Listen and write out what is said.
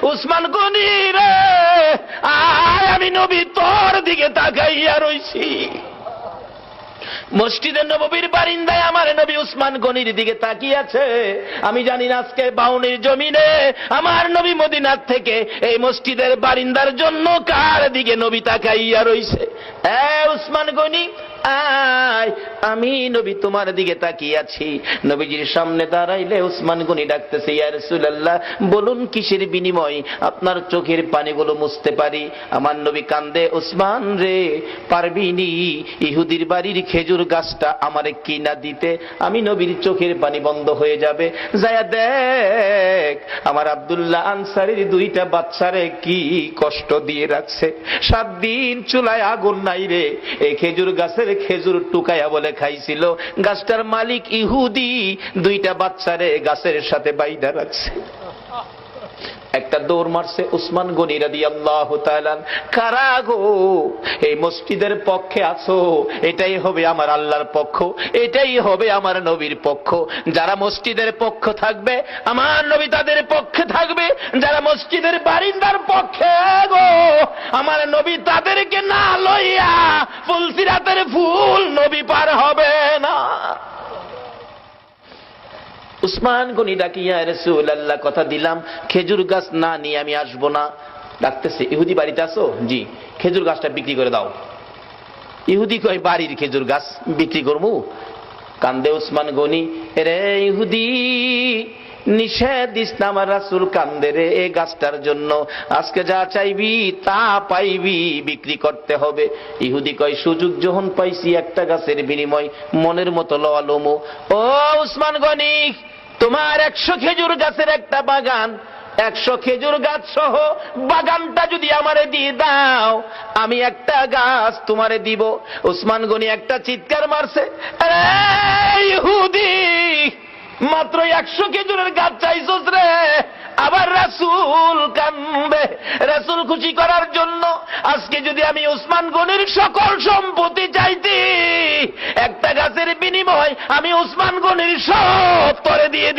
উসমান গনি রে, আয় আমি নবী তোর দিকে তাকাইয়া রইছি। মসজিদে নববীর বারিন্দায় আমার নবী উসমান গনির দিকে তাকিয়ে আছে। আমি জানি না আজকে বাউনির জমিনে আমার নবী মদিনার থেকে এই মসজিদের বারিন্দার জন্য কার দিকে নবী তাকাইয়া রইছে। উসমান গনি আয়, আমি নবী তোমার দিকে তাকিয়ে আছি। নবীজির সামনে দাঁড়াইলে উসমান গনি ডাকতেছে, ইয়া রাসূলুল্লাহ, বলুন কিসের বিনিময় আপনার চোখের পানিগুলো মুছতে পারি? আমার নবী কান্দে, উসমান রে, পারবিনি ইহুদির বাড়ির খেজুর গাছটা আমারে কিনা দিতে? আমি নবীর চোখের পানি বন্ধ হয়ে যাবে। যায়া দেখ আমার আব্দুল্লাহ আনসারীর 2টা বাচ্চারে কি কষ্ট দিয়ে রাখছে। 7 দিন চুলায় আগুন নাই রে, এই খেজুর গাছের খেজুর টুকায়া বলে খাইছিল। গাছটার মালিক ইহুদি, 2টা বাচ্চারে গাছের সাথে বাইধা রাখছে। একটা দৌড় মারছে উসমান গনি রাদিয়াল্লাহু তাআলা। কারা গো এই মসজিদের পক্ষে আছো? এটাই হবে আমার আল্লাহর পক্ষ, এটাই হবে আমার নবীর পক্ষ। যারা মসজিদের পক্ষ থাকবে আমার নবী তাদের পক্ষে থাকবে, যারা মসজিদের বারিন্দার পক্ষে গো আমার নবী তাদেরকে না লইয়া ফুলসিরাতের ফুল নবী পার হবে না। উসমান গনি ডাকি, ইয়া রাসূলুল্লাহ, কথা দিলাম খেজুর গাছ না নিয়ে আমি আসবো না। ডাকতেছে, ইহুদি বাড়িতে আছো? জি। খেজুর গাছটা বিক্রি করে দাও। ইহুদি কয়, বাড়ির খেজুর গাছ বিক্রি করবো? কান্দে উসমান গনি, রে ইহুদি, নিষেধ দিস না, আমার রাসূল কান্দে রে এই গাছটার জন্য। আজকে যা চাইবি তা পাইবি, বিক্রি করতে হবে। ইহুদি কয়, সুযোগ যখন পাইছি একটা গাছের বিনিময় মনের মতো লওয়া লমো। ও উসমান গনি, তোমার 100 খেজুর গাছের একটা বাগান, 100 খেজুর গাছ সহ বাগানটা যদি আমারে দিয়ে দাও, আমি একটা গাছ তোমারে দিব। উসমান গনি একটা চিৎকার মারছে, ইহুদি, মাত্র 100 খেজুরের গাছ চাইছস রে? আবার রাসূল কান্দে। রাসূল খুশি করার জন্য আজকে যদি আমি উসমান গনির সকল সম্পত্তি চাইতি, একটা গাছের বিনিময় আমি উসমান গনির সব তরে দিয়ে